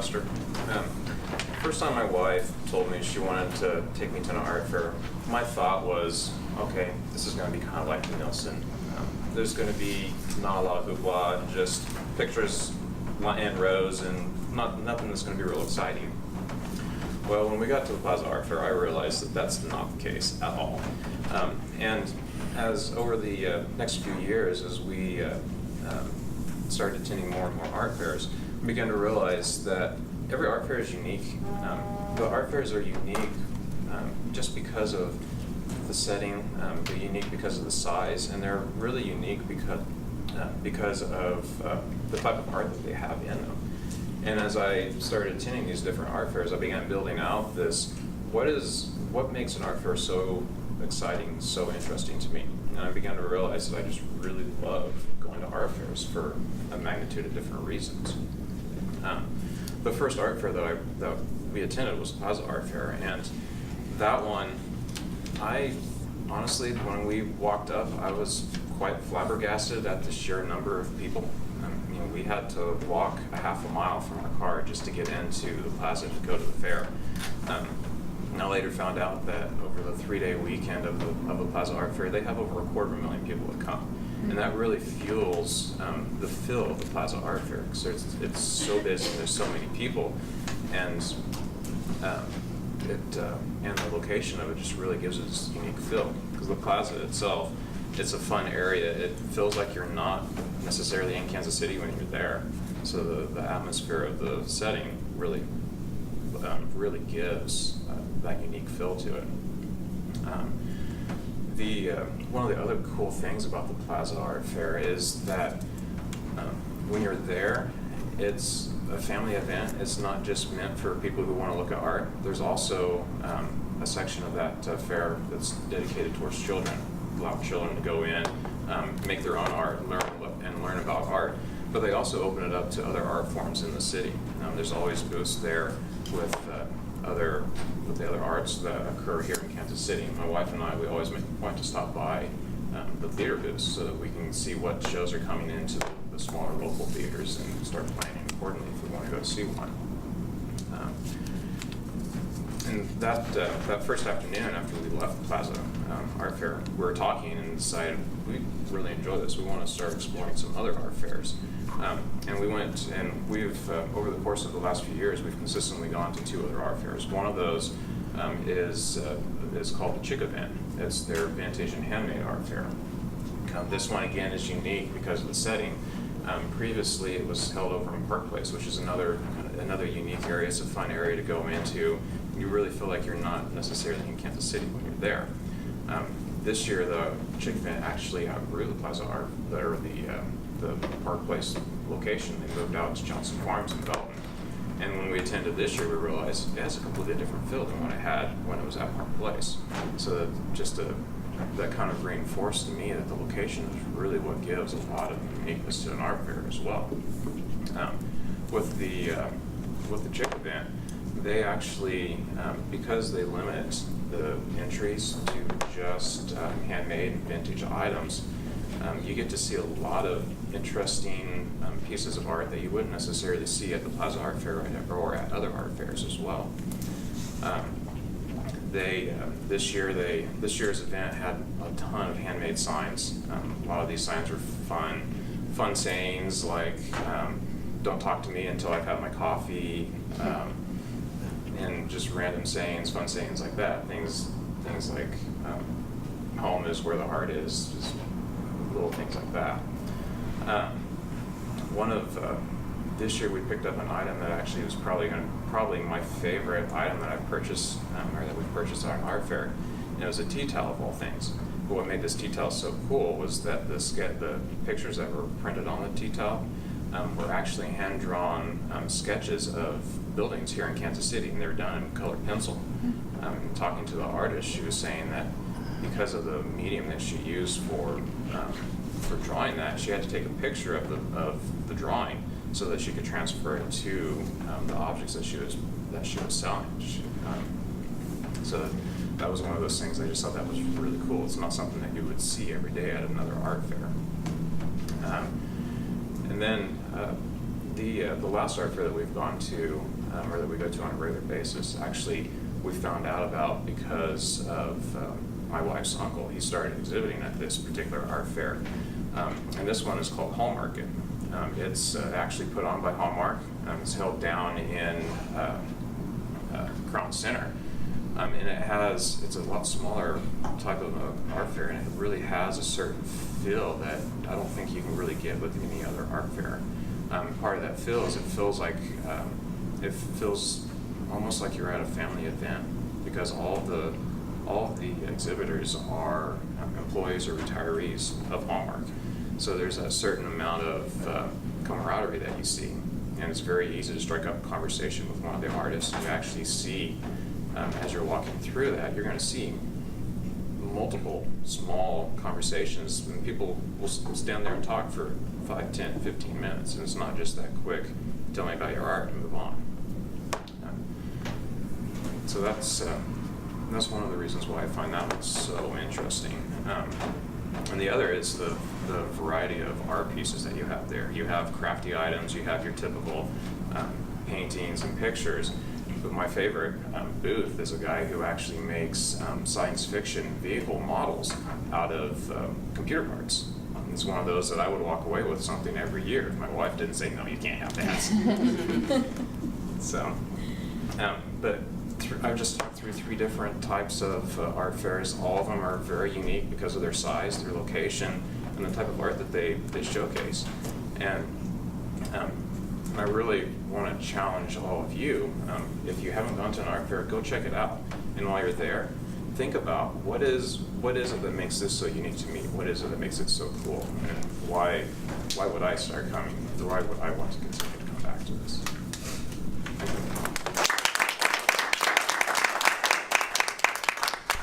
semester. First time my wife told me she wanted to take me to an art fair, my thought was, okay, this is going to be kind of like the Nilsson. There's going to be not a lot of hoopla, just pictures and rows, and nothing that's going to be real exciting. Well, when we got to the Plaza Art Fair, I realized that that's not the case at all. And as over the next few years, as we started attending more and more art fairs, we began to realize that every art fair is unique. The art fairs are unique just because of the setting, they're unique because of the size, and they're really unique because of the type of art that they have in them. And as I started attending these different art fairs, I began building out this, what makes an art fair so exciting, so interesting to me? And I began to realize that I just really love going to art fairs for a magnitude of different reasons. The first art fair that we attended was Plaza Art Fair, and that one, I honestly, when we walked up, I was quite flabbergasted at the sheer number of people. We had to walk a half a mile from our car just to get into the plaza to go to the fair. And I later found out that over the 3-day weekend of the Plaza Art Fair, they have over 250,000 people that come. And that really fuels the fill of the Plaza Art Fair, because it's so busy, there's so many people, and the location of it just really gives it this unique feel. Because the plaza itself, it's a fun area. It feels like you're not necessarily in Kansas City when you're there. So the atmosphere of the setting really gives that unique feel to it. One of the other cool things about the Plaza Art Fair is that when you're there, it's a family event. It's not just meant for people who want to look at art. There's also a section of that fair that's dedicated towards children. Allow children to go in, make their own art, learn about art. But they also open it up to other art forms in the city. There's always booths there with the other arts that occur here in Kansas City. My wife and I, we always make a point to stop by the theater booths so that we can see what shows are coming into the smaller local theaters and start planning accordingly if we want to go see one. And that first afternoon after we left the Plaza Art Fair, we were talking and decided we really enjoy this. We want to start exploring some other art fairs. And we went, and we've, over the course of the last few years, we've consistently gone to 2 other art fairs. One of those is called the Chick Event. It's their vintage and handmade art fair. This one, again, is unique because of the setting. Previously, it was held over in Park Place, which is another unique area. It's a fun area to go into. You really feel like you're not necessarily in Kansas City when you're there. This year, the Chick Event actually outgrew the Plaza Art, or the Park Place location. They moved out to Johnson Farms in Belton. And when we attended this year, we realized it has a completely different feel than what it had when it was at Park Place. So that kind of reinforced to me that the location is really what gives a lot of uniqueness to an art fair as well. With the Chick Event, they actually, because they limit the entries to just handmade and vintage items, you get to see a lot of interesting pieces of art that you wouldn't necessarily see at the Plaza Art Fair or at other art fairs as well. This year's event had a ton of handmade signs. A lot of these signs were fun sayings like "Don't talk to me until I've had my coffee," and just random sayings, fun sayings like that. Things like "Home is where the heart is," just little things like that. This year we picked up an item that actually was probably my favorite item that I've purchased, or that we purchased at an art fair. And it was a tea towel of all things. But what made this tea towel so cool was that the pictures that were printed on the tea towel were actually hand-drawn sketches of buildings here in Kansas City, and they were done in colored pencil. Talking to the artist, she was saying that because of the medium that she used for drawing that, she had to take a picture of the drawing so that she could transfer it to the objects that she was selling. So that was one of those things I just thought that was really cool. It's not something that you would see every day at another art fair. And then The last art fair that we've gone to, or that we go to on a regular basis, actually we found out about because of my wife's uncle. He started exhibiting at this particular art fair, and this one is called Hallmarket. It's actually put on by Hallmark. It's held down in Crown Center, and it's a lot smaller type of art fair, and it really has a certain feel that I don't think you can really get with any other art fair. Part of that feel is it feels almost like you're at a family event, because all of the exhibitors are employees or retirees of Hallmark. So there's a certain amount of camaraderie that you see, and it's very easy to strike up a conversation with one of the artists. You actually see, as you're walking through that, you're going to see multiple small conversations, and people will stand there and talk for 5, 10, 15 minutes, and it's not just that quick, tell me about your art and move on. So that's one of the reasons why I find that one so interesting. And the other is the variety of art pieces that you have there. You have crafty items, you have your typical paintings and pictures, but my favorite booth is a guy who actually makes science fiction vehicle models out of computer parts. It's one of those that I would walk away with something every year if my wife didn't say, no, you can't have that. So, but I've just talked through 3 different types of art fairs. All of them are very unique because of their size, their location, and the type of art that they showcase. And I really want to challenge all of you, if you haven't gone to an art fair, go check it out. And while you're there, think about what is it that makes this so unique to me? What is it that makes it so cool? And why would I start coming? Why would I want to continue to come back to this?